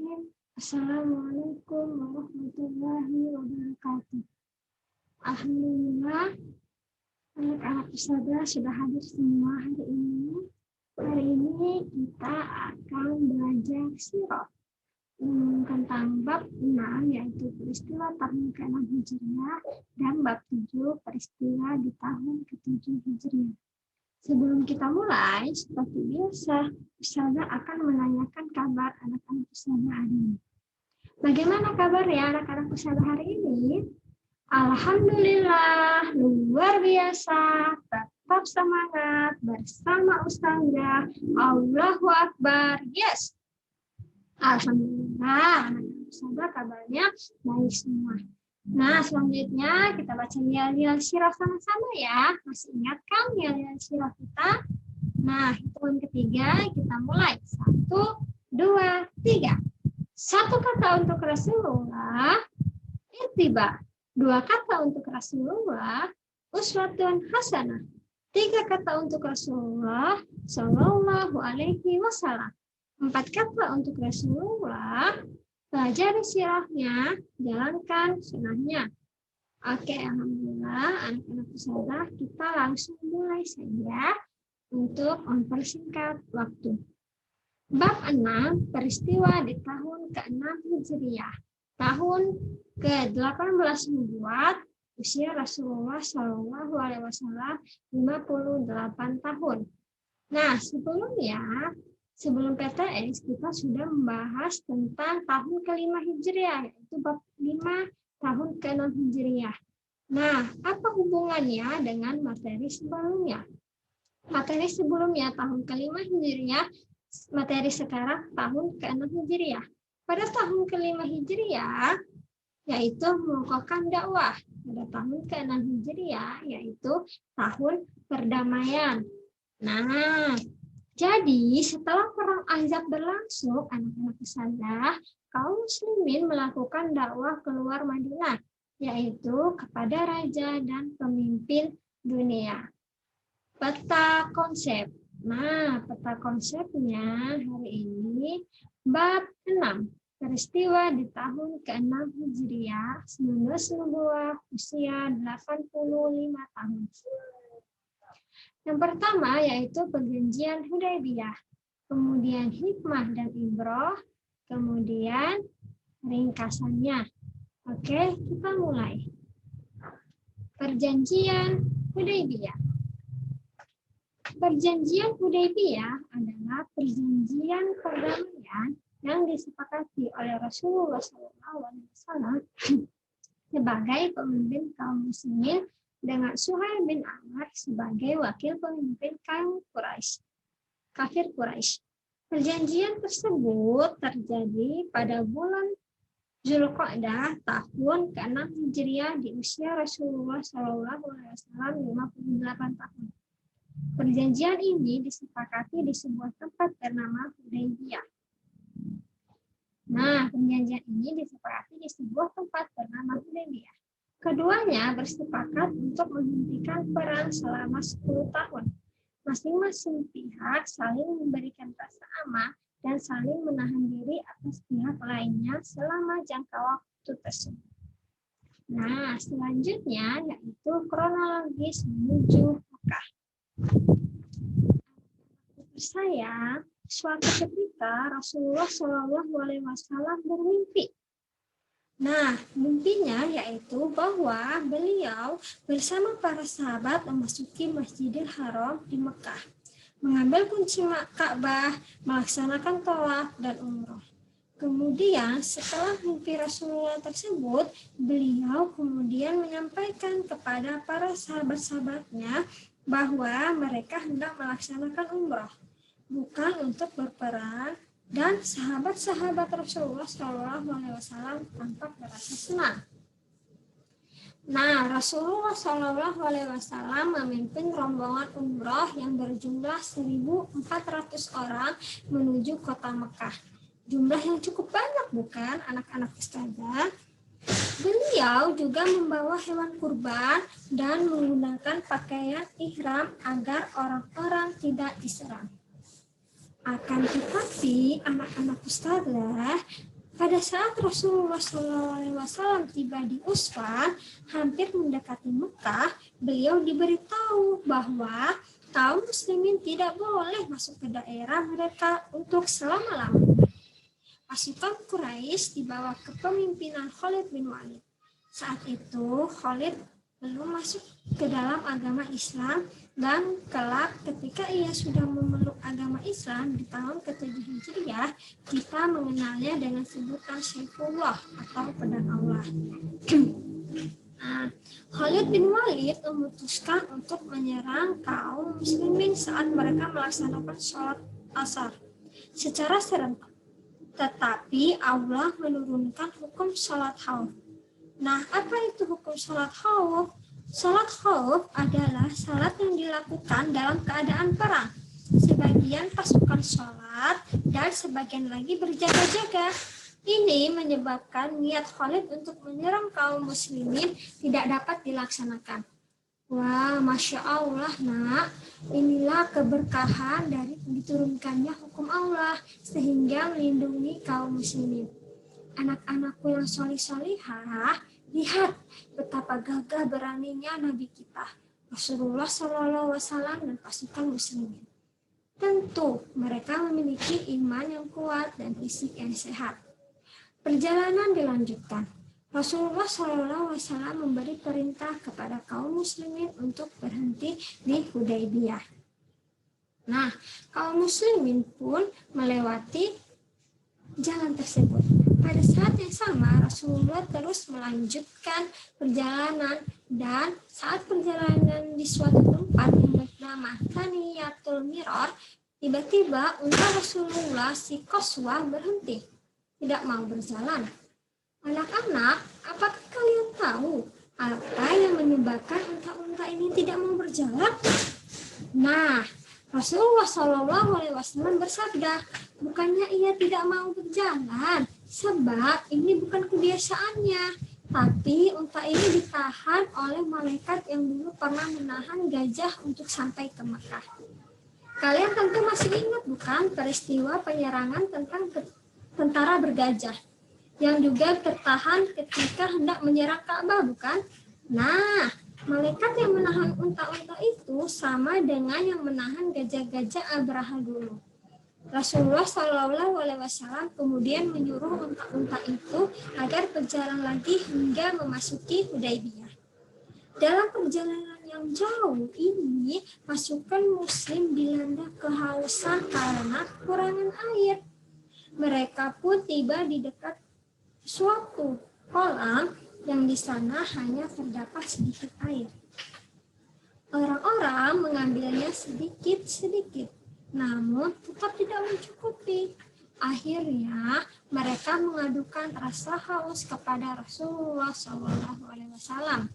Bismillahirrahmanirrahim. Assalamualaikum warahmatullahi wabarakatuh. Alhamdulillah, anak-anak peserta sudah hadir semua hari ini. Hari ini kita akan belajar sirah tentang bab 6, yaitu peristiwa tahun ke-6 Hijriah, dan bab 7, peristiwa di tahun ke-7 Hijriah. Sebelum kita mulai, seperti biasa, Ustazah akan menanyakan kabar anak-anak Ustazah hari ini. Bagaimana kabar ya anak-anak Ustazah hari ini? Alhamdulillah, luar biasa, tetap semangat bersama Ustazah. Allahu Akbar, yes. Alhamdulillah, anak-anak Ustazah kabarnya baik semua. Nah, selanjutnya kita baca nilai-nilai sirah sama-sama ya. Masih ingat kan nilai-nilai sirah kita? Nah, hitungan ketiga kita mulai. 1, 2, 3. 1 kata untuk Rasulullah, ittiba. 2 kata untuk Rasulullah, uswatun hasanah. 3 kata untuk Rasulullah, sallallahu alaihi wasallam. 4 kata untuk Rasulullah, pelajari sirahnya, jalankan sunnahnya. Oke, alhamdulillah, anak-anak Ustazah, kita langsung mulai saja untuk mempersingkat waktu. Bab 6, peristiwa di tahun ke-6 Hijriah. Tahun ke-18 nubuat, usia Rasulullah Shallallahu Alaihi Wasallam 58 tahun. Nah, sebelum PTS, kita sudah membahas tentang tahun ke-5 Hijriah, yaitu bab 5 tahun ke-6 Hijriah. Nah, apa hubungannya dengan materi sebelumnya? Materi sebelumnya tahun ke-5 Hijriah, materi sekarang tahun ke-6 Hijriah. Pada tahun ke-5 Hijriah, yaitu mengokohkan dakwah. Pada tahun ke-6 Hijriah, yaitu tahun perdamaian. Nah, jadi, setelah perang Ahzab berlangsung, anak-anak Ustazah, kaum muslimin melakukan dakwah keluar Madinah, yaitu kepada raja dan pemimpin dunia. Peta konsep. Nah, peta konsepnya hari ini, bab 6, peristiwa di tahun ke-6 Hijriah, 19 nubuwah, usia 85 tahun. Yang pertama yaitu perjanjian Hudaybiyah, kemudian hikmah dan ibrah, kemudian ringkasannya. Oke, kita mulai. Perjanjian Hudaybiyah. Perjanjian Hudaybiyah adalah perjanjian perdamaian yang disepakati oleh Rasulullah SAW sebagai pemimpin kaum muslimin dengan Suhail bin Amr sebagai wakil pemimpin kafir Quraisy. Perjanjian tersebut terjadi pada bulan Zulqa'dah tahun ke-6 Hijriah di usia Rasulullah SAW 58 tahun. Perjanjian ini disepakati di sebuah tempat bernama Hudaybiyah. Nah, perjanjian ini disepakati di sebuah tempat bernama Hudaybiyah. Keduanya bersepakat untuk menghentikan perang selama 10 tahun. Masing-masing pihak saling memberikan rasa aman dan saling menahan diri atas pihak lainnya selama jangka waktu tersebut. Nah, selanjutnya yaitu kronologis menuju Mekah. Saya, suatu ketika Rasulullah SAW bermimpi. Nah, mimpinya yaitu bahwa beliau bersama para sahabat memasuki Masjidil Haram di Mekah, mengambil kunci Ka'bah, melaksanakan tawaf dan umroh. Kemudian setelah mimpi Rasulullah tersebut, beliau kemudian menyampaikan kepada para sahabat-sahabatnya bahwa mereka hendak melaksanakan umroh, bukan untuk berperang. Dan sahabat-sahabat Rasulullah SAW tampak merasa senang. Nah, Rasulullah SAW memimpin rombongan umroh yang berjumlah 1.400 orang menuju kota Mekah. Jumlah yang cukup banyak, bukan anak-anak Ustazah? Beliau juga membawa hewan kurban dan menggunakan pakaian ihram agar orang-orang tidak diserang. Akan tetapi, anak-anak Ustazah, Pada saat Rasulullah SAW tiba di Usfan, hampir mendekati Mekah, beliau diberitahu bahwa kaum muslimin tidak boleh masuk ke daerah mereka untuk selama-lamanya. Pasukan Quraisy di bawah kepemimpinan Khalid bin Walid. Saat itu Khalid belum masuk ke dalam agama Islam, dan kelak ketika ia sudah memeluk agama Islam di tahun ke-7 Hijriah, kita mengenalnya dengan sebutan Saifullah atau pedang Allah. Khalid bin Walid memutuskan untuk menyerang kaum muslimin saat mereka melaksanakan sholat asar secara serentak. Tetapi Allah menurunkan hukum sholat khauf. Nah, apa itu hukum sholat khauf? Sholat khauf adalah salat yang dilakukan dalam keadaan perang. Sebagian pasukan sholat dan sebagian lagi berjaga-jaga. Ini menyebabkan niat Khalid untuk menyerang kaum muslimin tidak dapat dilaksanakan. Wah, Masya Allah, nak. Inilah keberkahan dari diturunkannya hukum Allah sehingga melindungi kaum muslimin. Anak-anakku yang solih-solihah, lihat betapa gagah beraninya Nabi kita, Rasulullah SAW dan pasukan muslimin. Tentu mereka memiliki iman yang kuat dan fisik yang sehat. Perjalanan dilanjutkan. Rasulullah SAW memberi perintah kepada kaum muslimin untuk berhenti di Hudaybiyah. Nah, kaum muslimin pun melewati jalan tersebut. Pada saat yang sama, Rasulullah terus melanjutkan perjalanan, dan saat perjalanan di suatu tempat yang bernama Thaniyatul Miror, tiba-tiba unta Rasulullah si Qaswah berhenti, tidak mau berjalan. Anak-anak, apakah kalian tahu apa yang menyebabkan unta-unta ini tidak mau berjalan? Nah, Rasulullah SAW bersabda, bukannya ia tidak mau berjalan, sebab ini bukan kebiasaannya, tapi unta ini ditahan oleh malaikat yang dulu pernah menahan gajah untuk sampai ke Mekah. Kalian tentu masih ingat bukan peristiwa penyerangan tentang tentara bergajah yang juga tertahan ketika hendak menyerang Ka'bah, bukan? Nah, malaikat yang menahan unta-unta itu sama dengan yang menahan gajah-gajah Abraha dulu. Rasulullah SAW kemudian menyuruh unta-unta itu agar berjalan lagi hingga memasuki Hudaybiyah. Dalam perjalanan yang jauh ini, pasukan muslim dilanda kehausan karena kekurangan air. Mereka pun tiba di dekat suatu kolam yang di sana hanya terdapat sedikit air. Orang-orang mengambilnya sedikit-sedikit, namun tetap tidak mencukupi. Akhirnya mereka mengadukan rasa haus kepada Rasulullah SAW.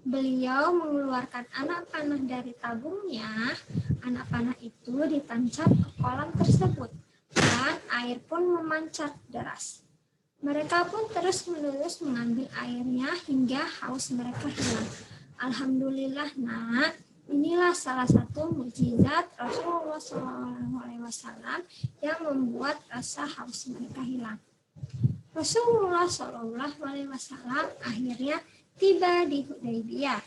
Beliau mengeluarkan anak panah dari tabungnya. Anak panah itu ditancap ke kolam tersebut, dan air pun memancar deras. Mereka pun terus-menerus mengambil airnya hingga haus mereka hilang. Alhamdulillah, nak, inilah salah satu mukjizat Rasulullah SAW yang membuat rasa haus mereka hilang. Rasulullah SAW akhirnya tiba di Hudaybiyah,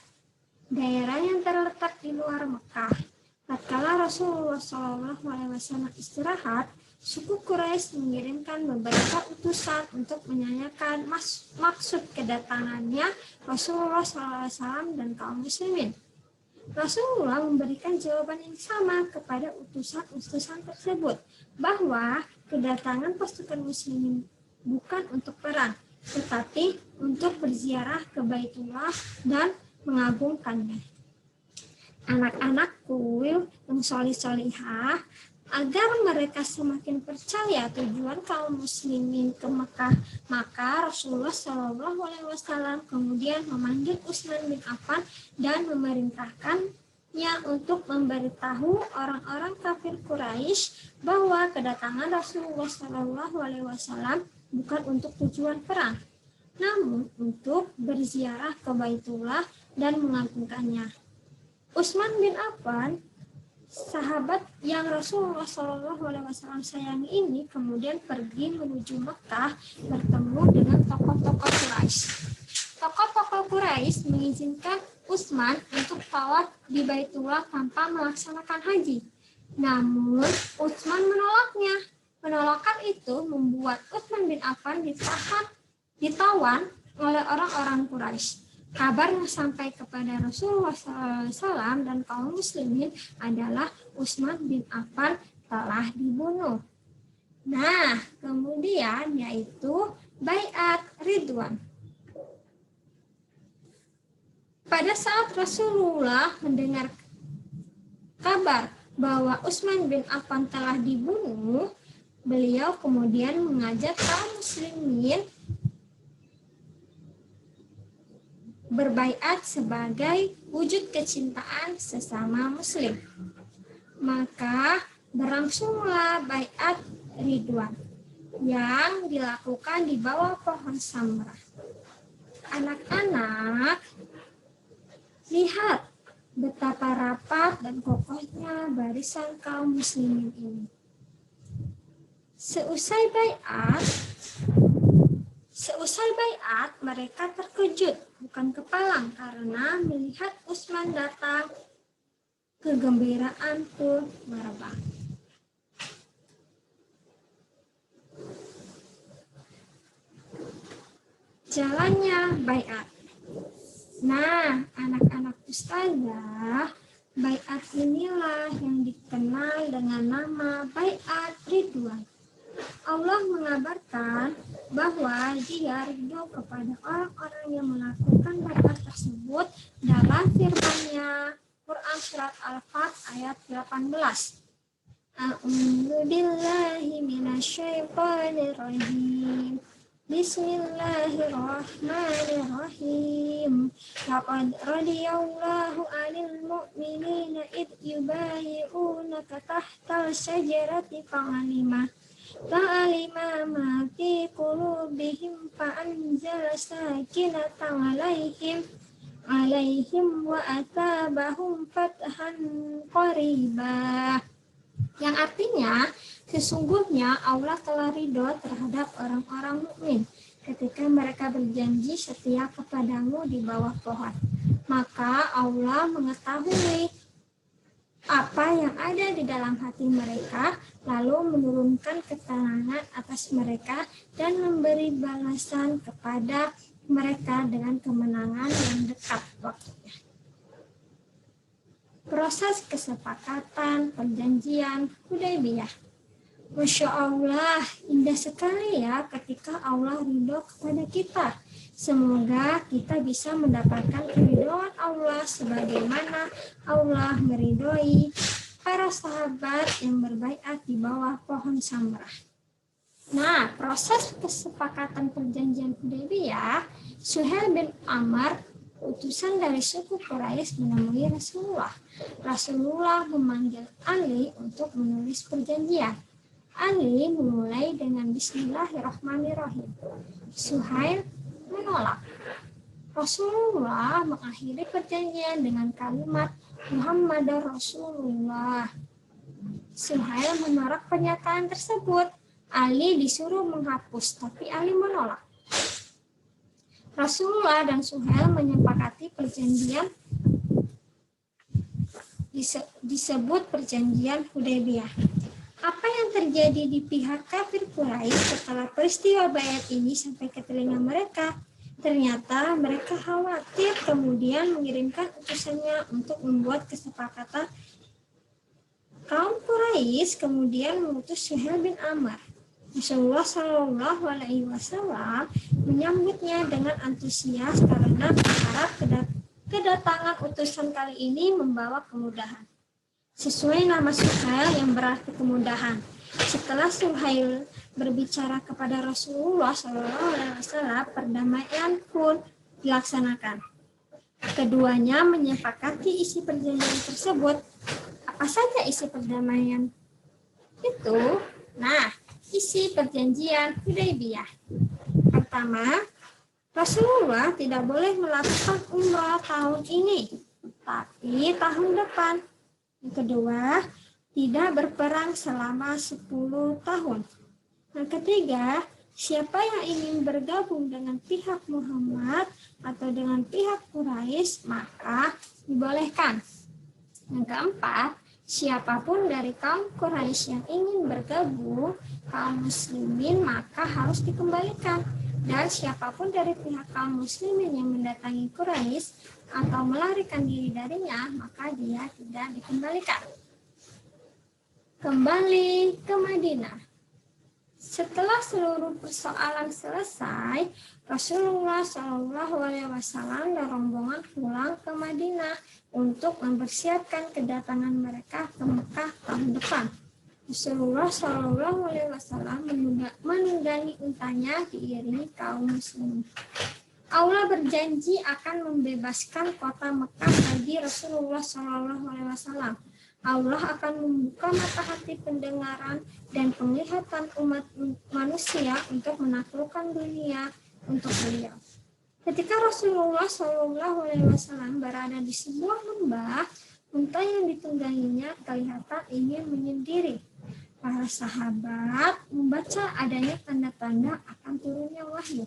daerah yang terletak di luar Mekah. Tatkala Rasulullah SAW istirahat, suku Quraisy mengirimkan beberapa utusan untuk menanyakan maksud kedatangannya Rasulullah SAW dan kaum muslimin. Rasulullah memberikan jawaban yang sama kepada utusan-utusan tersebut, bahwa kedatangan pasukan muslimin bukan untuk perang, tetapi untuk berziarah ke Baitullah dan mengagungkannya. Anak-anakku yang solih-solihah, agar mereka semakin percaya tujuan kaum muslimin ke Mekah, maka Rasulullah SAW kemudian memanggil Utsman bin Affan dan memerintahkannya untuk memberitahu orang-orang kafir Quraisy bahwa kedatangan Rasulullah SAW bukan untuk tujuan perang, namun untuk berziarah ke Baitullah dan mengagungkannya. Utsman bin Affan Sahabat yang Rasulullah SAW sayangi ini kemudian pergi menuju Mekah bertemu dengan tokoh-tokoh Quraisy. Tokoh-tokoh Quraisy mengizinkan Utsman untuk tawaf di Baitullah tanpa melaksanakan haji. Namun Utsman menolaknya. Penolakan itu membuat Utsman bin Affan ditawan oleh orang-orang Quraisy. Kabar yang sampai kepada Rasulullah SAW dan kaum muslimin adalah Utsman bin Affan telah dibunuh. Nah, kemudian yaitu Baiat Ridwan. Pada saat Rasulullah mendengar kabar bahwa Utsman bin Affan telah dibunuh, beliau kemudian mengajak kaum muslimin berbaiat sebagai wujud kecintaan sesama muslim. Maka berlangsunglah baiat Ridwan yang dilakukan di bawah pohon samrah. Anak-anak, lihat betapa rapat dan kokohnya barisan kaum muslimin ini. Seusai baiat, mereka terkejut, bukan kepalang, karena melihat Utsman datang, kegembiraan pun merebak. Jalannya baiat. Nah, anak-anak ustazah, baiat inilah yang dikenal dengan nama Baiat Ridwan. Allah mengabarkan bahwa Dia ridho kepada orang-orang yang melakukan baiat tersebut dalam firman-Nya Quran surat Al-Fat ayat 18. A'udzu billahi minasyaitonir rajim. Bismillahirrahmanirrahim. Laqad radiyallahu 'anil mu'minina id yubayyi'unaka tahtal syajarati fa'alima ma fi qulubihim fa'anzala sakinatan 'alaihim wa atabahum fathan qaribah. Yang artinya, sesungguhnya Allah telah ridho terhadap orang-orang mukmin ketika mereka berjanji setia kepadamu di bawah pohon. Maka Allah mengetahui apa yang ada di dalam hati mereka, lalu menurunkan ketenangan atas mereka dan memberi balasan kepada mereka dengan kemenangan yang dekat waktunya. Proses kesepakatan perjanjian Hudaybiyah. Masya Allah, indah sekali ya ketika Allah ridho kepada kita. Semoga kita bisa mendapatkan keridhaan Allah sebagaimana Allah meridhoi para sahabat yang berbaiat di bawah pohon samrah. Nah, proses kesepakatan perjanjian Hudaybiyah, Suhail bin Amr, utusan dari suku Quraisy, menemui Rasulullah. Rasulullah memanggil Ali untuk menulis perjanjian. Ali memulai dengan Bismillahirrahmanirrahim. Suhail menolak. Rasulullah mengakhiri perjanjian dengan kalimat Muhammadar Rasulullah. Suhail menolak pernyataan tersebut. Ali disuruh menghapus, tapi Ali menolak. Rasulullah dan Suhail menyepakati perjanjian disebut perjanjian Hudaybiyah. Apa yang terjadi di pihak kafir Quraisy setelah peristiwa baiat ini sampai ke telinga mereka? Ternyata mereka khawatir, kemudian mengirimkan utusannya untuk membuat kesepakatan. Kaum Quraisy kemudian mengutus Suhail bin Amr. Rasulullah Shallallahu Alaihi Wasallam menyambutnya dengan antusias karena berharap kedatangan utusan kali ini membawa kemudahan. Sesuai nama Suhail yang berarti kemudahan. Setelah Suhail berbicara kepada Rasulullah Shallallahu Alaihi Wasallam, perdamaian pun dilaksanakan. Keduanya menyepakati isi perjanjian tersebut. Apa saja isi perdamaian itu? Nah, isi perjanjian Hudaybiyah. Pertama, Rasulullah tidak boleh melakukan umrah tahun ini, tapi tahun depan. Yang kedua, tidak berperang selama 10 tahun. Yang ketiga, siapa yang ingin bergabung dengan pihak Muhammad atau dengan pihak Quraisy maka dibolehkan. Yang keempat, siapapun dari kaum Quraisy yang ingin bergabung kaum muslimin maka harus dikembalikan. Dan siapapun dari pihak kaum muslimin yang mendatangi Quraisy atau melarikan diri darinya maka dia tidak dikembalikan. Kembali ke Madinah. Setelah seluruh persoalan selesai, Rasulullah SAW dan rombongan pulang ke Madinah untuk mempersiapkan kedatangan mereka ke Mekah tahun depan. Rasulullah SAW menunggangi untanya diiringi kaum muslimin. Allah berjanji akan membebaskan kota Mekah bagi Rasulullah SAW. Allah akan membuka mata hati pendengaran dan penglihatan umat manusia untuk menaklukkan dunia untuk beliau. Ketika Rasulullah SAW berada di sebuah lembah, unta yang ditungganginya kelihatan ingin menyendiri. Para sahabat membaca adanya tanda-tanda akan turunnya wahyu.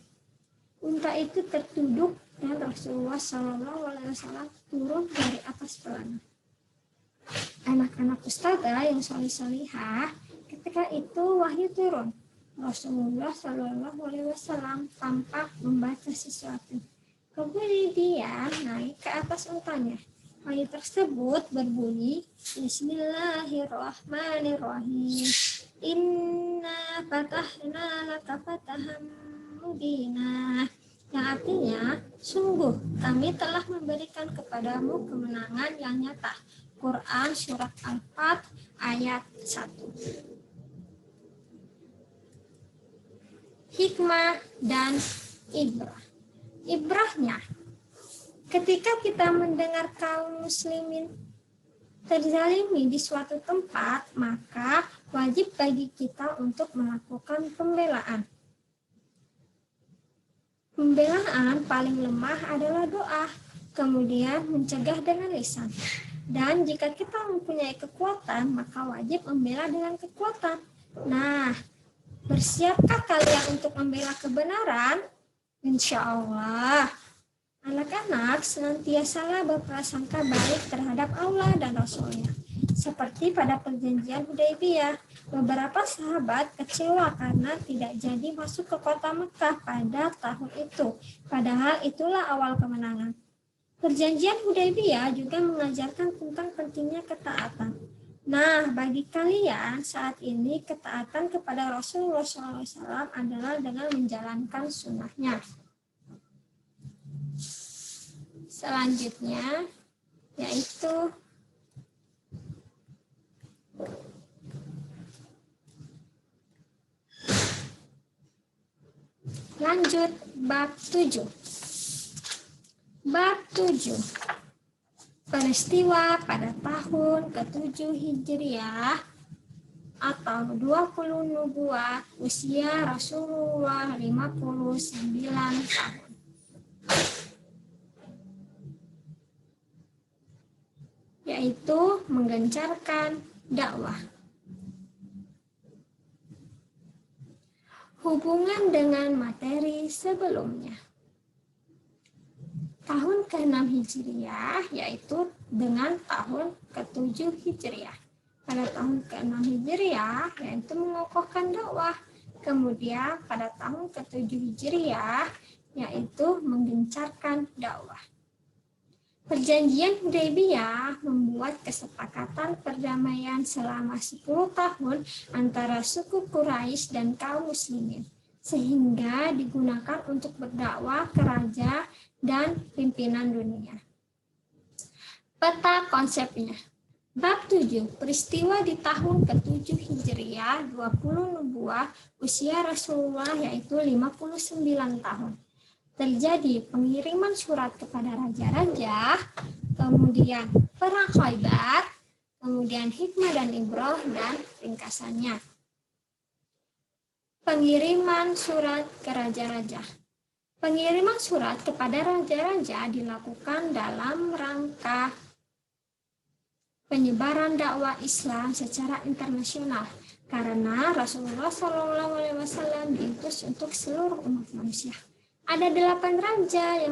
Unta itu tertunduk dan Rasulullah SAW turun dari atas pelana. Anak-anak ustazah yang solih-solihah, ketika itu wahyu turun. Rasulullah SAW tampak membaca sesuatu. Kemudian dia naik ke atas untanya. Wahyu tersebut berbunyi, Bismillahirrahmanirrahim. Inna fatahna laka fatahan mubina. Yang artinya, sungguh kami telah memberikan kepadamu kemenangan yang nyata. Quran Surat Al-Fat ayat 1. Hikmah dan ibrah. Ibrahnya, ketika kita mendengar kaum muslimin terzalimi di suatu tempat, maka wajib bagi kita untuk melakukan pembelaan. Pembelaan paling lemah adalah doa, kemudian mencegah dengan lisan. Dan jika kita mempunyai kekuatan, maka wajib membela dengan kekuatan. Nah, bersiapkah kalian untuk membela kebenaran? Insya Allah. Anak-anak senantiasalah berprasangka baik terhadap Allah dan Rasul-Nya. Seperti pada perjanjian Hudaybiyah, beberapa sahabat kecewa karena tidak jadi masuk ke kota Mekah pada tahun itu. Padahal itulah awal kemenangan. Perjanjian Hudaybiyah juga mengajarkan tentang pentingnya ketaatan. Nah, bagi kalian saat ini ketaatan kepada Rasulullah SAW adalah dengan menjalankan sunnahnya. Selanjutnya, yaitu lanjut bab 7. Bab 7. Peristiwa pada tahun ke-7 Hijriah atau 20 nubuah usia Rasulullah 59 tahun. Yaitu menggencarkan dakwah. Hubungan dengan materi sebelumnya. Tahun ke-6 Hijriah yaitu dengan tahun ke-7 Hijriah. Pada tahun ke-6 Hijriah yaitu mengokohkan dakwah. Kemudian pada tahun ke-7 Hijriah yaitu menggencarkan dakwah. Perjanjian Hudaybiyah membuat kesepakatan perdamaian selama 10 tahun antara suku Quraisy dan kaum muslimin, sehingga digunakan untuk berdakwah ke raja dan pimpinan dunia. Peta konsepnya. Bab 7, peristiwa di tahun ke-7 Hijriah, 20 nubuah usia Rasulullah yaitu 59 tahun. Terjadi pengiriman surat kepada raja-raja, kemudian perang Khaybar, kemudian hikmah dan ibrah dan ringkasannya. Pengiriman surat ke raja-raja. Pengiriman surat kepada raja-raja dilakukan dalam rangka penyebaran dakwah Islam secara internasional karena Rasulullah SAW diutus untuk seluruh umat manusia. Ada 8 raja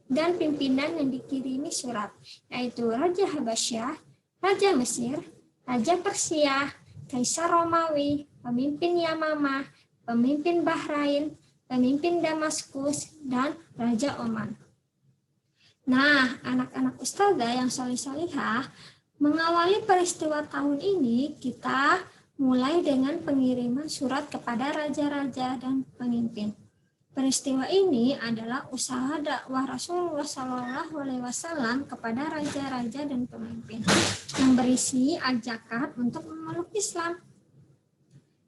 dan pimpinan yang dikirimi surat, yaitu Raja Habasyah, Raja Mesir, Raja Persia, Kaisar Romawi, pemimpin Yamamah, pemimpin Bahrain, pemimpin Damaskus, dan Raja Oman. Nah, anak-anak ustazah yang solih-solihah, mengawali peristiwa tahun ini, kita mulai dengan pengiriman surat kepada raja-raja dan pemimpin. Peristiwa ini adalah usaha dakwah Rasulullah SAW kepada raja-raja dan pemimpin yang berisi ajakan untuk memeluk Islam.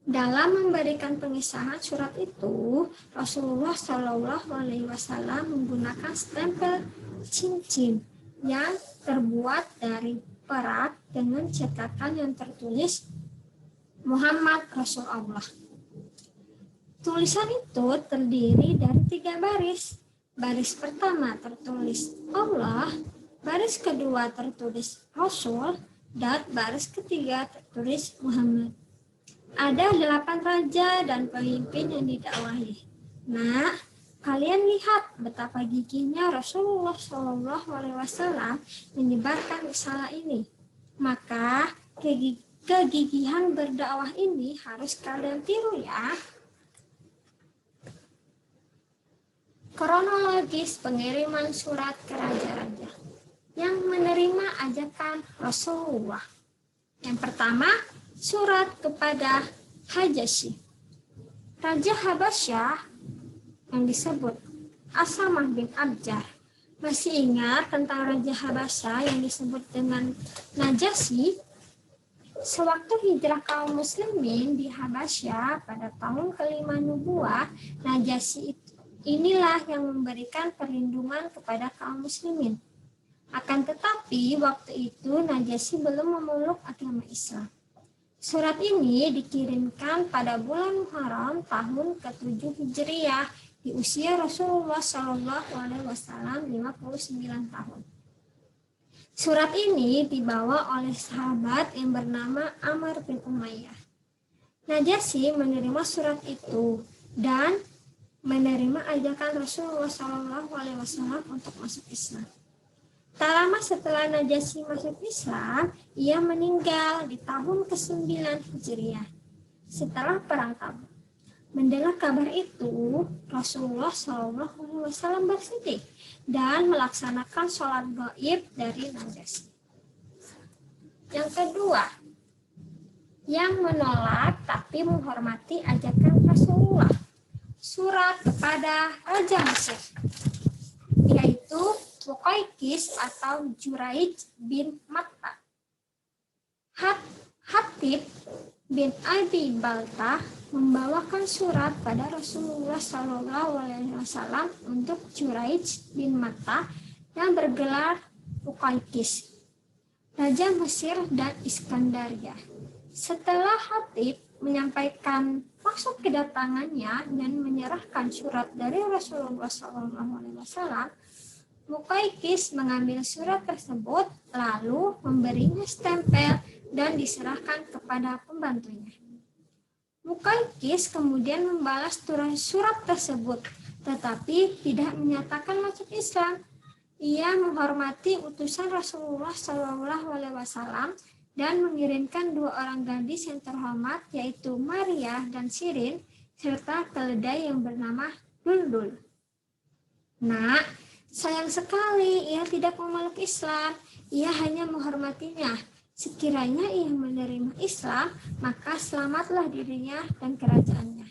Dalam memberikan pengesahan surat itu, Rasulullah SAW menggunakan stempel cincin yang terbuat dari perak dengan cetakan yang tertulis Muhammad Rasul Allah. Tulisan itu terdiri dari 3 baris. Baris pertama tertulis Allah, baris kedua tertulis Rasul, dan baris ketiga tertulis Muhammad. Ada 8 raja dan pemimpin yang didakwahi. Nah, kalian lihat betapa gigihnya Rasulullah SAW menyebarkan risalah ini. Maka kegigihan berdakwah ini harus kalian tiru ya. Kronologis pengiriman surat ke raja-raja yang menerima ajakan Rasulullah. Yang pertama, surat kepada Hajashi, Raja Habasyah yang disebut Asamah bin Abjar. Masih ingat tentang Raja Habasyah yang disebut dengan Najasyi? Sewaktu hijrah kaum muslimin di Habasyah pada tahun ke-5 nubuah, Najasyi inilah yang memberikan perlindungan kepada kaum muslimin. Akan tetapi waktu itu Najasyi belum memeluk agama Islam. Surat ini dikirimkan pada bulan Muharram tahun ke-7 Hijriah di usia Rasulullah SAW 59 tahun. Surat ini dibawa oleh sahabat yang bernama Amr bin Umayyah. Najasyi menerima surat itu dan menerima ajakan Rasulullah SAW untuk masuk Islam. Tak lama setelah Najasyi masuk Islam, ia meninggal di tahun ke-9 Hijriah setelah perang Tabuk. Mendengar kabar itu, Rasulullah SAW bersedih dan melaksanakan sholat gaib dari Najasyi. Yang kedua, yang menolak tapi menghormati ajakan Rasulullah, surat kepada Raja Mesir, yaitu Muqawqis atau Juraij bin Matta. Hatib bin Abi Baltah membawakan surat pada Rasulullah SAW untuk Juraij bin Matta yang bergelar Muqawqis, Raja Mesir dan Iskandaria. Setelah Hatib menyampaikan maksud kedatangannya dan menyerahkan surat dari Rasulullah SAW, Muqawqis mengambil surat tersebut lalu memberinya stempel dan diserahkan kepada pembantunya. Muqawqis kemudian membalas surat tersebut, tetapi tidak menyatakan masuk Islam. Ia menghormati utusan Rasulullah SAW dan mengirimkan 2 orang gadis yang terhormat, yaitu Maria dan Sirin, serta keledai yang bernama Duldul. Nah, sayang sekali ia tidak memeluk Islam, ia hanya menghormatinya. Sekiranya ia menerima Islam, maka selamatlah dirinya dan kerajaannya.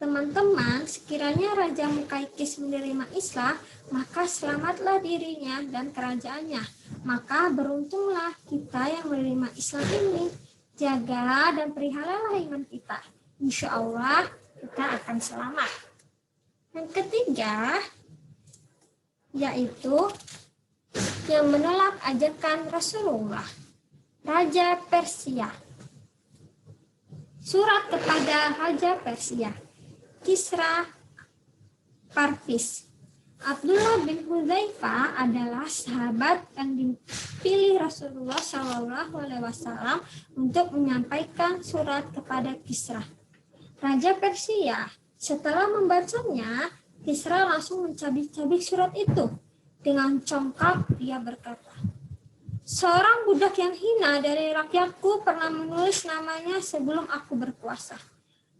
Teman-teman, sekiranya Raja Muqawqis menerima Islam, maka selamatlah dirinya dan kerajaannya. Maka beruntunglah kita yang menerima Islam ini. Jaga dan peliharalah iman kita. Insya Allah kita akan selamat. Yang ketiga, yaitu yang menolak ajakan Rasulullah, Raja Persia. Surat kepada Raja Persia, Kisra Parvis. Abdullah bin Hudzaifah adalah sahabat yang dipilih Rasulullah SAW untuk menyampaikan surat kepada Kisra, Raja Persia. Setelah membacanya, Kisra langsung mencabik-cabik surat itu. Dengan congkak dia berkata, "Seorang budak yang hina dari rakyatku pernah menulis namanya sebelum aku berkuasa.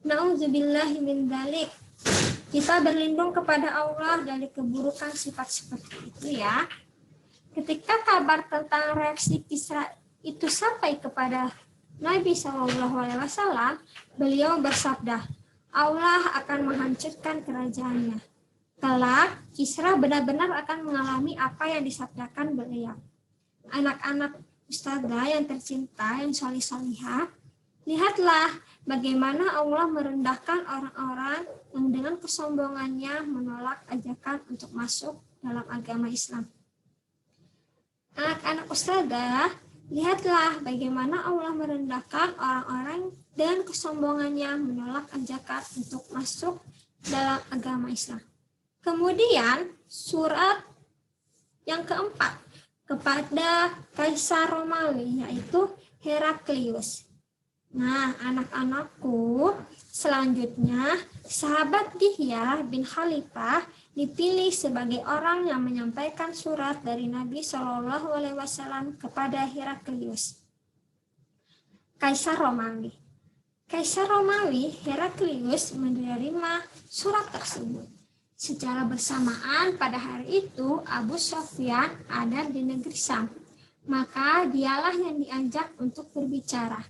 Na'udzubillahi min dzalik." Kita berlindung kepada Allah dari keburukan sifat seperti itu ya. Ketika kabar tentang reaksi Kisra itu sampai kepada Nabi SAW, beliau bersabda, Allah akan menghancurkan kerajaannya. Kelak, Kisra benar-benar akan mengalami apa yang disabdakan beliau. Anak-anak ustadzah yang tercinta, yang salih-salihah, lihatlah bagaimana Allah merendahkan orang-orang yang dengan kesombongannya menolak ajakan untuk masuk dalam agama Islam. Anak-anak ustadzah, lihatlah bagaimana Allah merendahkan orang-orang dengan kesombongannya menolak ajakan untuk masuk dalam agama Islam. Kemudian surat yang keempat kepada Kaisar Romawi, yaitu Heraklius. Nah, anak-anakku, selanjutnya sahabat Dihya bin Khalifah dipilih sebagai orang yang menyampaikan surat dari Nabi SAW kepada Heraklius, Kaisar Romawi. Kaisar Romawi Heraklius menerima surat tersebut. Secara bersamaan pada hari itu Abu Sufyan ada di negeri Syam, maka dialah yang diajak untuk berbicara.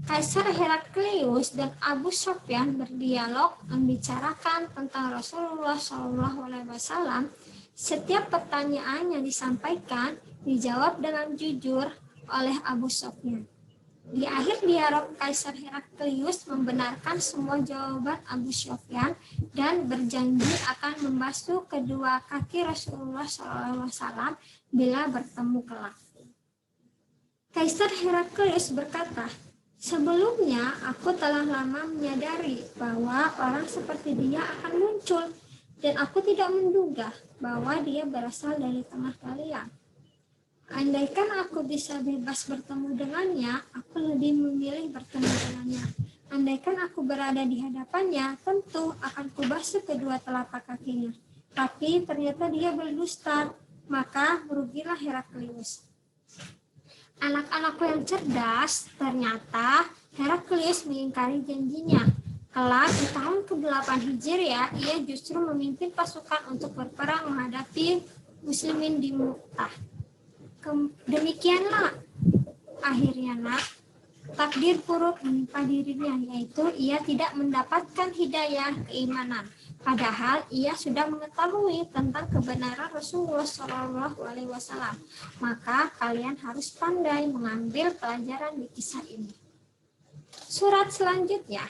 Kaisar Heraklius dan Abu Sufyan berdialog membicarakan tentang Rasulullah SAW. Setiap pertanyaan yang disampaikan dijawab dengan jujur oleh Abu Sufyan. Di akhir dialog, Kaisar Heraklius membenarkan semua jawaban Abu Sufyan dan berjanji akan membasuh kedua kaki Rasulullah SAW bila bertemu kelak. Kaisar Heraklius berkata, "Sebelumnya aku telah lama menyadari bahwa orang seperti dia akan muncul, dan aku tidak menduga bahwa dia berasal dari tengah kalian. Andaikan aku bisa bebas bertemu dengannya, aku lebih memilih bertemu dengannya. Andaikan aku berada di hadapannya, tentu akan kubasuh kedua telapak kakinya. Tapi ternyata dia berdusta, maka merugilah Heraklius." Anak-anakku yang cerdas, ternyata Heraklius mengingkari janjinya. Kelak di tahun ke-8 Hijriah, ia justru memimpin pasukan untuk berperang menghadapi muslimin di Mu'tah. Demikianlah akhirnya takdir buruk menimpa dirinya, yaitu ia tidak mendapatkan hidayah keimanan. Padahal ia sudah mengetahui tentang kebenaran Rasulullah SAW. Maka kalian harus pandai mengambil pelajaran di kisah ini. Surat selanjutnya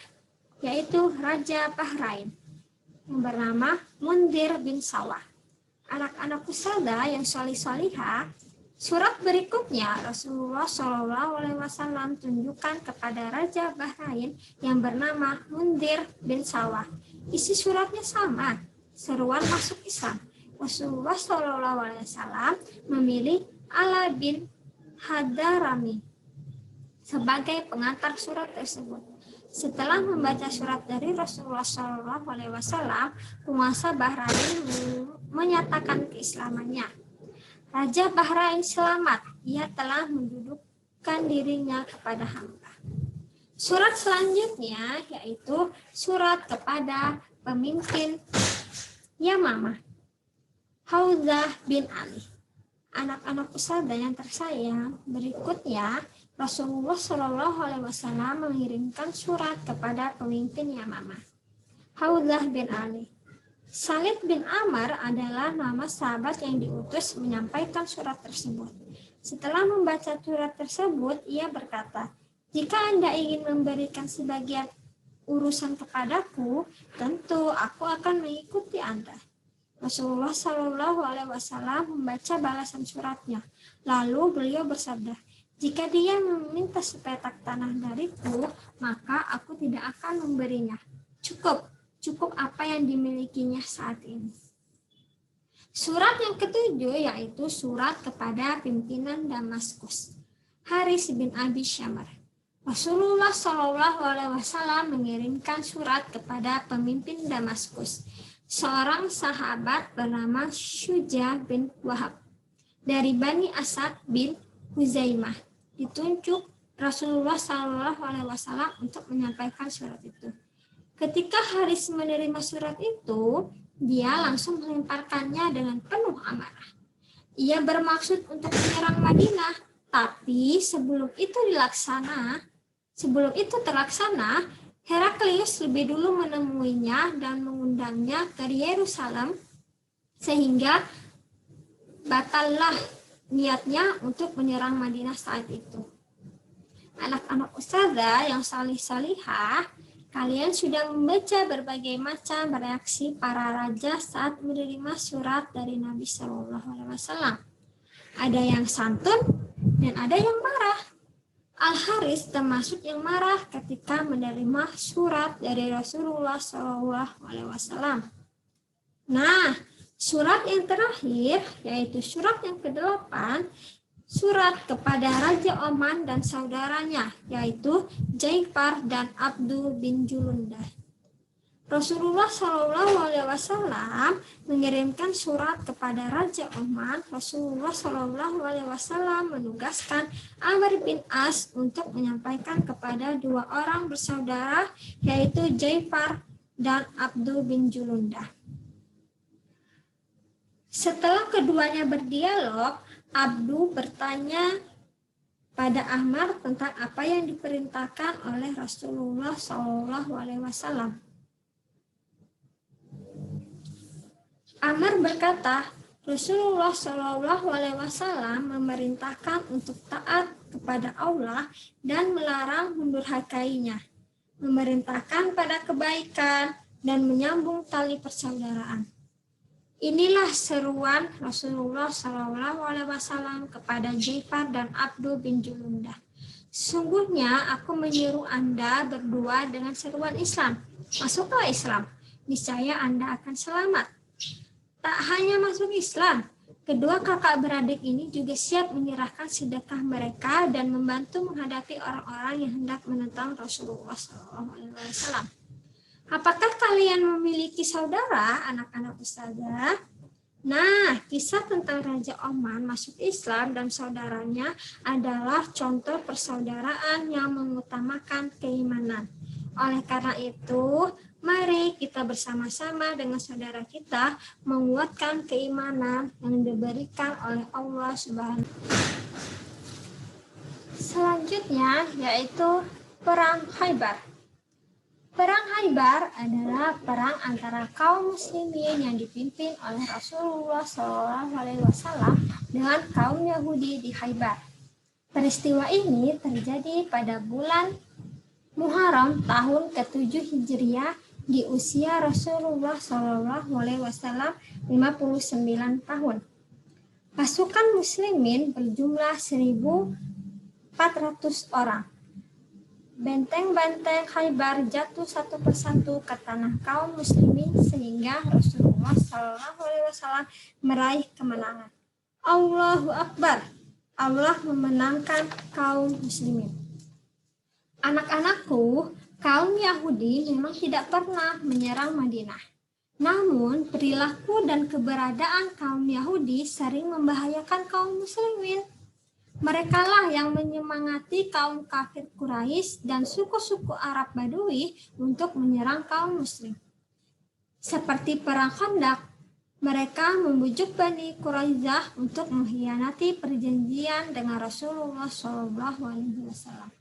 yaitu Raja Bahrain yang bernama Mundhir bin Sawah. Anak-anak ustadzah yang salih-salihah, surat berikutnya Rasulullah SAW tunjukkan kepada Raja Bahrain yang bernama Mundhir bin Sawah. Isi suratnya sama, seruan masuk Islam. Rasulullah SAW memilih Ala bin Hadarami sebagai pengantar surat tersebut. Setelah membaca surat dari Rasulullah SAW, penguasa Bahrain menyatakan keislamannya. Raja Bahrain selamat, ia telah mendudukkan dirinya kepada hamba. Surat selanjutnya yaitu surat kepada pemimpin Yamamah, Haudzah bin Ali. Anak-anak ustadzah yang tersayang, berikutnya Rasulullah SAW mengirimkan surat kepada pemimpin Yamamah, Haudzah bin Ali. Khalid bin Amr adalah nama sahabat yang diutus menyampaikan surat tersebut. Setelah membaca surat tersebut, ia berkata, "Jika Anda ingin memberikan sebagian urusan kepadaku, tentu aku akan mengikuti Anda." Rasulullah SAW membaca balasan suratnya. Lalu beliau bersabda, "Jika dia meminta sepetak tanah dariku, maka aku tidak akan memberinya. Cukup apa yang dimilikinya saat ini." Surat yang ketujuh yaitu surat kepada pimpinan Damaskus, Haris bin Abi Syamar. Rasulullah Shallallahu Alaihi Wasallam mengirimkan surat kepada pemimpin Damaskus, seorang sahabat bernama Syuja bin Wahab dari Bani Asad bin Huzaimah. Ditunjuk Rasulullah Shallallahu Alaihi Wasallam untuk menyampaikan surat itu. Ketika Haris menerima surat itu, dia langsung melemparkannya dengan penuh amarah. Ia bermaksud untuk menyerang Madinah, tapi sebelum itu terlaksana, Heraklius lebih dulu menemuinya dan mengundangnya ke Yerusalem, sehingga batallah niatnya untuk menyerang Madinah saat itu. Anak-anak ustazah yang salih-salihah, kalian sudah membaca berbagai macam reaksi para raja saat menerima surat dari Nabi Shallallahu Alaihi Wasallam. Ada yang santun dan ada yang marah. Al-Haris termasuk yang marah ketika menerima surat dari Rasulullah Shallallahu Alaihi Wasallam. Nah, surat yang terakhir yaitu surat yang ke-8. Surat kepada Raja Oman dan saudaranya, yaitu Jaifar dan Abdul bin Julundah. Rasulullah Shallallahu Alaihi Wasallam mengirimkan surat kepada Raja Oman. Rasulullah Shallallahu Alaihi Wasallam menugaskan Amr bin As untuk menyampaikan kepada dua orang bersaudara, yaitu Jaifar dan Abdul bin Julundah. Setelah keduanya berdialog, Abdu bertanya pada Ammar tentang apa yang diperintahkan oleh Rasulullah Shallallahu Alaihi Wasallam. Ammar berkata, Rasulullah Shallallahu Alaihi Wasallam memerintahkan untuk taat kepada Allah dan melarang mendurhakainya, memerintahkan pada kebaikan dan menyambung tali persaudaraan. Inilah seruan Rasulullah Shallallahu Alaihi Wasallam kepada Jaifar dan Abdul bin Julundah. Sungguhnya aku menyuruh Anda berdua dengan seruan Islam. Masuklah Islam, niscaya Anda akan selamat. Tak hanya masuk Islam, kedua kakak beradik ini juga siap menyerahkan sedekah mereka dan membantu menghadapi orang-orang yang hendak menentang Rasulullah Shallallahu Alaihi Wasallam. Apakah kalian memiliki saudara, anak-anak ustazah? Nah, kisah tentang Raja Oman masuk Islam dan saudaranya adalah contoh persaudaraan yang mengutamakan keimanan. Oleh karena itu, mari kita bersama-sama dengan saudara kita menguatkan keimanan yang diberikan oleh Allah Subhanahu. Selanjutnya yaitu Perang Khaybar. Perang Khaybar adalah perang antara kaum muslimin yang dipimpin oleh Rasulullah SAW dengan kaum Yahudi di Khaybar. Peristiwa ini terjadi pada bulan Muharram tahun ke-7 Hijriah di usia Rasulullah SAW 59 tahun. Pasukan muslimin berjumlah 1.400 orang. Benteng-benteng Khaybar jatuh satu persatu ke tanah kaum muslimin sehingga Rasulullah SAW meraih kemenangan. Allahu Akbar. Allah memenangkan kaum muslimin. Anak-anakku, kaum Yahudi memang tidak pernah menyerang Madinah. Namun, perilaku dan keberadaan kaum Yahudi sering membahayakan kaum muslimin. Merekalah yang menyemangati kaum kafir Quraisy dan suku-suku Arab Badui untuk menyerang kaum muslim. Seperti perang Khandaq, mereka membujuk Bani Quraisyah untuk mengkhianati perjanjian dengan Rasulullah SAW.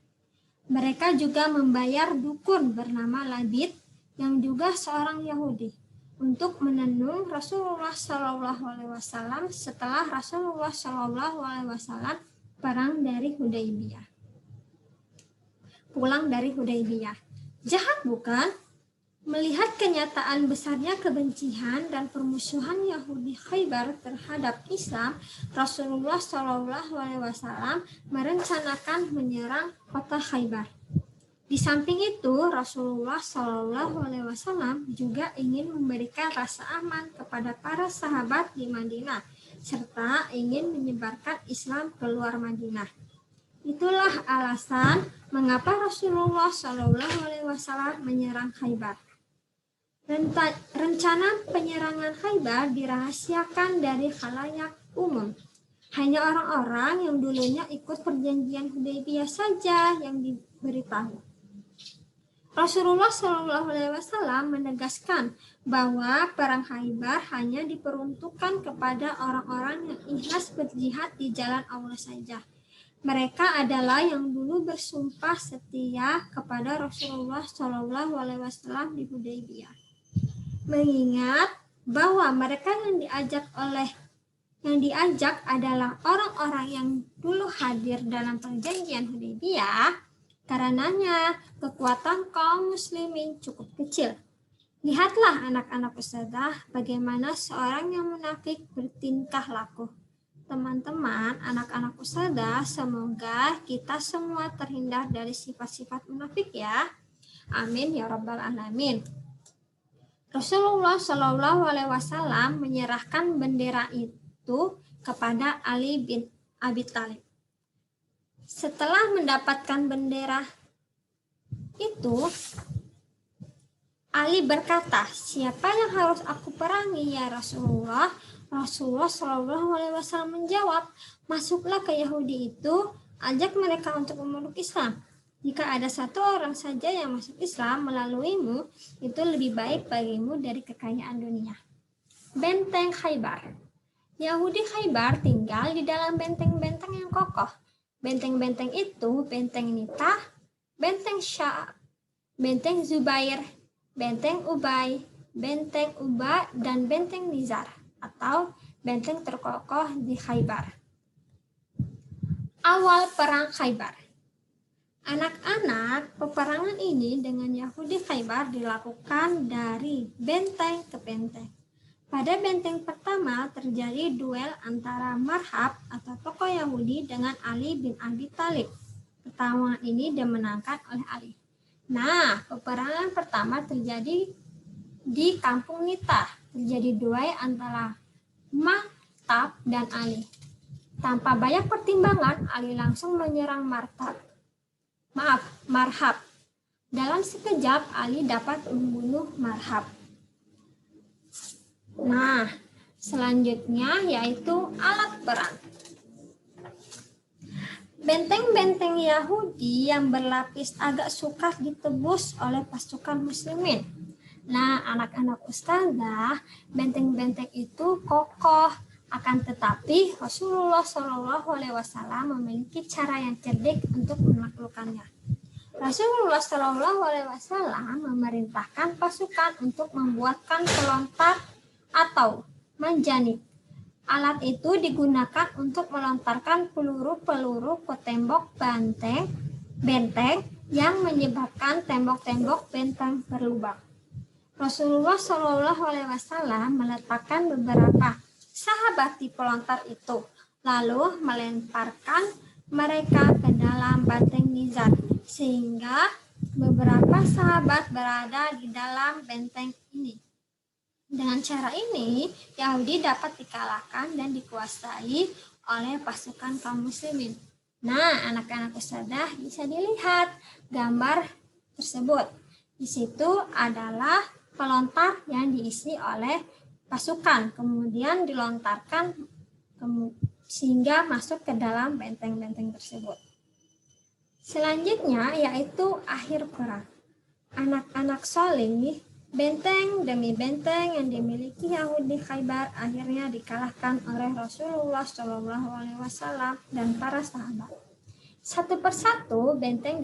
Mereka juga membayar dukun bernama Labid yang juga seorang Yahudi untuk menenung Rasulullah SAW setelah Rasulullah SAW pulang dari Hudaybiyah. Jahat bukan? Melihat kenyataan besarnya kebencian dan permusuhan Yahudi Khaybar terhadap Islam, Rasulullah SAW merencanakan menyerang kota Khaybar. Di samping itu, Rasulullah Shallallahu Alaihi Wasallam juga ingin memberikan rasa aman kepada para sahabat di Madinah, serta ingin menyebarkan Islam keluar Madinah. Itulah alasan mengapa Rasulullah Shallallahu Alaihi Wasallam menyerang Khaybar. Rencana penyerangan Khaybar dirahasiakan dari khalayak umum. Hanya orang-orang yang dulunya ikut perjanjian Hudaybiyah saja yang diberitahu. Rasulullah Shallallahu Alaihi Wasallam menegaskan bahwa perang Khaybar hanya diperuntukkan kepada orang-orang yang ikhlas berjihad di jalan Allah saja. Mereka adalah yang dulu bersumpah setia kepada Rasulullah Shallallahu Alaihi Wasallam di Hudaybiyah. Mengingat bahwa mereka yang diajak adalah orang-orang yang dulu hadir dalam perjanjian Hudaybiyah, karenanya kekuatan kaum muslimin cukup kecil. Lihatlah anak-anak ustadzah bagaimana seorang yang munafik bertingkah laku. Teman-teman, anak-anak ustadzah, semoga kita semua terhindar dari sifat-sifat munafik ya. Amin ya rabbal alamin. Rasulullah Shallallahu Alaihi Wasallam menyerahkan bendera itu kepada Ali bin Abi Thalib. Setelah mendapatkan bendera itu, Ali berkata, "Siapa yang harus aku perangi ya Rasulullah?" Rasulullah Shallallahu Alaihi Wasallam menjawab, "Masuklah ke Yahudi itu, ajak mereka untuk memeluk Islam. Jika ada satu orang saja yang masuk Islam melaluimu, itu lebih baik bagimu dari kekayaan dunia." Benteng Khaybar. Yahudi Khaybar tinggal di dalam benteng-benteng yang kokoh. Benteng-benteng itu benteng Nitah, benteng Sya'ab, benteng Zubair, benteng Ubay, benteng Uba, dan benteng Nizar atau benteng terkokoh di Khaybar. Awal perang Khaybar. Anak-anak, peperangan ini dengan Yahudi Khaybar dilakukan dari benteng ke benteng. Pada benteng pertama terjadi duel antara Marhab atau tokoh Yahudi dengan Ali bin Abi Thalib. Pertarungan ini dimenangkan oleh Ali. Nah, peperangan pertama terjadi di kampung Nitah. Terjadi duel antara Marhab dan Ali. Tanpa banyak pertimbangan, Ali langsung menyerang Marhab. Dalam sekejap, Ali dapat membunuh Marhab. Nah, selanjutnya yaitu alat perang. Benteng-benteng Yahudi yang berlapis agak sukar ditebus oleh pasukan muslimin. Nah, anak-anak ustazah, benteng-benteng itu kokoh. Akan tetapi Rasulullah Shallallahu Alaihi Wasallam memiliki cara yang cerdik untuk menaklukkannya. Rasulullah Shallallahu Alaihi Wasallam memerintahkan pasukan untuk membuatkan pelontar atau manjanik. Alat itu digunakan untuk melontarkan peluru-peluru ke tembok benteng yang menyebabkan tembok-tembok benteng berlubang. Rasulullah Shallallahu Alaihi Wasallam meletakkan beberapa sahabat di pelontar itu, lalu melemparkan mereka ke dalam benteng Nizar, sehingga beberapa sahabat berada di dalam benteng ini. Dengan cara ini, Yahudi dapat dikalahkan dan dikuasai oleh pasukan kaum muslimin. Nah, anak-anak ustazah bisa dilihat gambar tersebut. Di situ adalah pelontar yang diisi oleh pasukan, kemudian dilontarkan sehingga masuk ke dalam benteng-benteng tersebut. Selanjutnya yaitu akhir perang. Anak-anak soleh, benteng demi benteng yang dimiliki Yahudi Khaybar akhirnya dikalahkan oleh Rasulullah Shallallahu Alaihi Wasallam dan para sahabat. Satu persatu benteng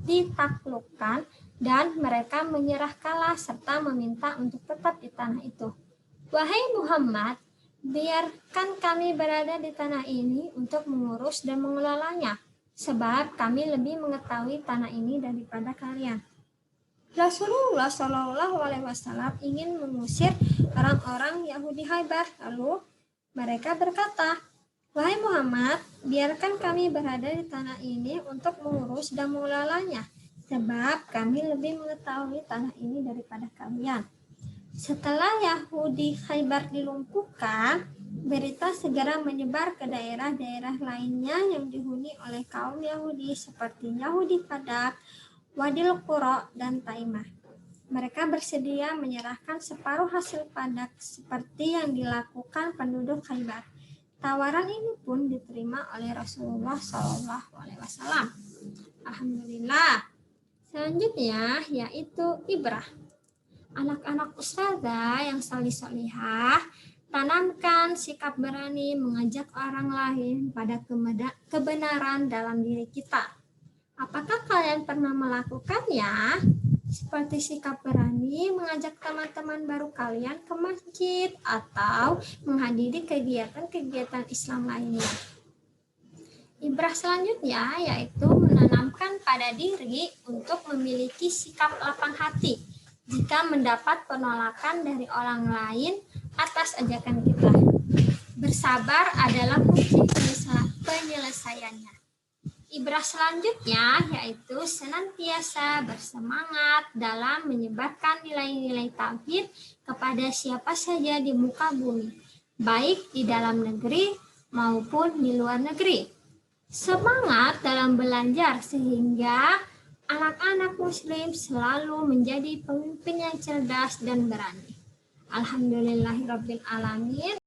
ditaklukkan dan mereka menyerah kalah serta meminta untuk tetap di tanah itu. "Wahai Muhammad, biarkan kami berada di tanah ini untuk mengurus dan mengelolanya, sebab kami lebih mengetahui tanah ini daripada kalian." Rasulullah Shallallahu Alaihi Wasallam ingin mengusir orang-orang Yahudi Khaybar. Lalu mereka berkata, "Wahai Muhammad, biarkan kami berada di tanah ini untuk mengurus dan mengelolanya, sebab kami lebih mengetahui tanah ini daripada kalian. Setelah Yahudi Khaybar dilumpuhkan, berita segera menyebar ke daerah-daerah lainnya yang dihuni oleh kaum Yahudi seperti Yahudi Fadak, Wadil Qura, dan Taimah. Mereka bersedia menyerahkan separuh hasil Fadak seperti yang dilakukan penduduk Khaybar. Tawaran ini pun diterima oleh Rasulullah SAW. Alhamdulillah. Selanjutnya yaitu ibrah. Anak-anak ustazah yang salih-salihah, tanamkan sikap berani mengajak orang lain pada kebenaran dalam diri kita. Apakah kalian pernah melakukannya? Seperti sikap berani mengajak teman-teman baru kalian ke masjid atau menghadiri kegiatan-kegiatan Islam lainnya. Ibrah selanjutnya yaitu menanamkan pada diri untuk memiliki sikap lapang hati jika mendapat penolakan dari orang lain atas ajakan kita. Bersabar adalah kunci penyelesaiannya. Ibrah selanjutnya yaitu senantiasa bersemangat dalam menyebarkan nilai-nilai tauhid kepada siapa saja di muka bumi, baik di dalam negeri maupun di luar negeri. Semangat dalam belajar sehingga anak-anak muslim selalu menjadi pemimpin yang cerdas dan berani. Alhamdulillahirabbil alamin.